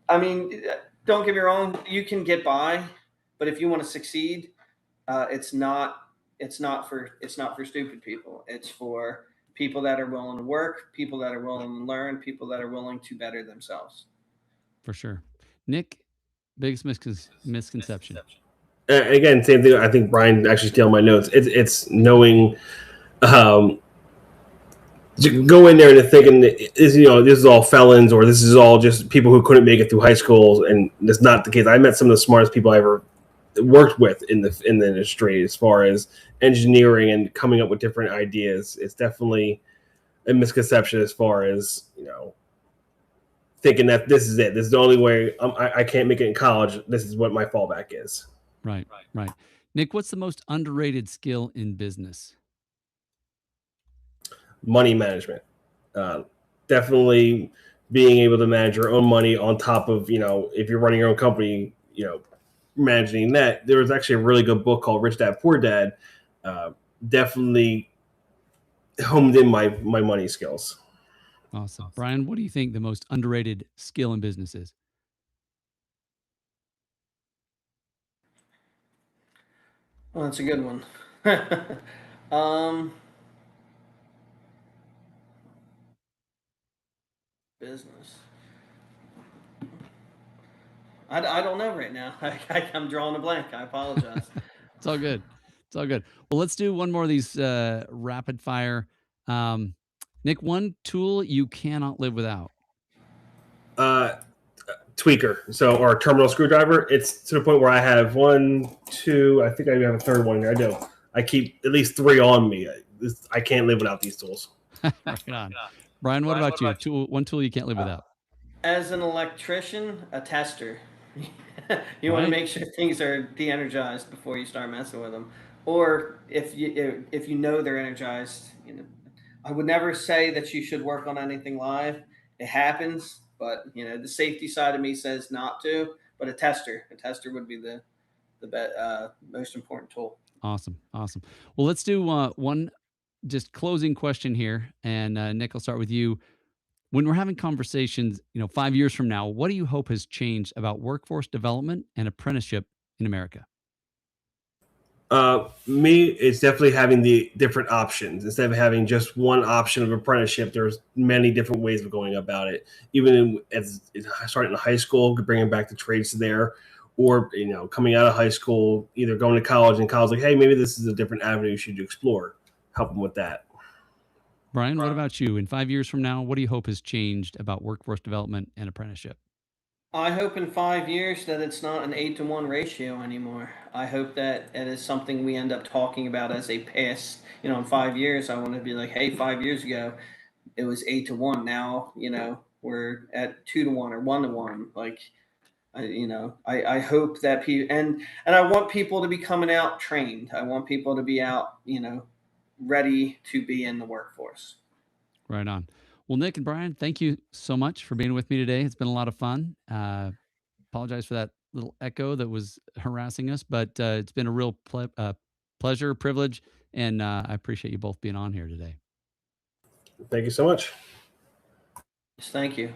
[SPEAKER 2] I mean, don't get me wrong, you can get by, but if you want to succeed, it's not it's not for stupid people. It's for people that are willing to work, people that are willing to learn, people that are willing to better themselves.
[SPEAKER 1] For sure. Nick, biggest misconception.
[SPEAKER 3] Again, same thing. I think Brian actually steal my notes. It's knowing, um, to go in there and thinking is this is all felons or this is all just people who couldn't make it through high school, and that's not the case. I met some of the smartest people I ever worked with in the industry as far as engineering and coming up with different ideas. It's definitely a misconception as far as thinking that this is it. This is the only way. I can't make it in college. This is what my fallback is.
[SPEAKER 1] Right. Nick, what's the most underrated skill in business?
[SPEAKER 3] Money management. Definitely being able to manage your own money on top of, if you're running your own company, managing that. There was actually a really good book called Rich Dad Poor Dad. Definitely homed in my money skills.
[SPEAKER 1] Awesome. Brian, what do you think the most underrated skill in business is?
[SPEAKER 2] Well, that's a good one. Business. I don't know right now. I'm drawing a blank. I apologize.
[SPEAKER 1] It's all good. Well, let's do one more of these rapid fire. Nick, one tool you cannot live without.
[SPEAKER 3] Tweaker, or a terminal screwdriver. It's to the point where I have 1, 2. I think I have a third one here. I do. I keep at least 3 on me. I can't live without these tools.
[SPEAKER 1] Right on. Brian, what about you? One tool you can't live without.
[SPEAKER 2] As an electrician, a tester. You want to make sure things are de-energized before you start messing with them, or if you know they're energized. I would never say that you should work on anything live. It happens, but the safety side of me says not to. But a tester would be the most important tool.
[SPEAKER 1] Awesome. Well, let's do one just closing question here, and Nick, I'll start with you. When we're having conversations, 5 years from now, what do you hope has changed about workforce development and apprenticeship in America?
[SPEAKER 3] Me, it's definitely having the different options instead of having just one option of apprenticeship. There's many different ways of going about it. Even as starting in high school, bringing back the trades there, or coming out of high school, either going to college and college like, hey, maybe this is a different avenue you should explore. Help them with that.
[SPEAKER 1] Brian, what about you? In 5 years from now, what do you hope has changed about workforce development and apprenticeship?
[SPEAKER 2] I hope in 5 years that it's not an 8-to-1 ratio anymore. I hope that it is something we end up talking about as a past. In 5 years, I want to be like, hey, 5 years ago, it was 8-to-1. Now, we're at 2-to-1 or 1-to-1. Like, I hope that people and I want people to be coming out trained. I want people to be out, ready to be in the workforce.
[SPEAKER 1] Right on. Well, Nick and Brian, thank you so much for being with me today. It's been a lot of fun. Apologize for that little echo that was harassing us, but it's been a real pleasure, privilege, and I appreciate you both being on here today.
[SPEAKER 3] Thank you so much.
[SPEAKER 2] Thank you.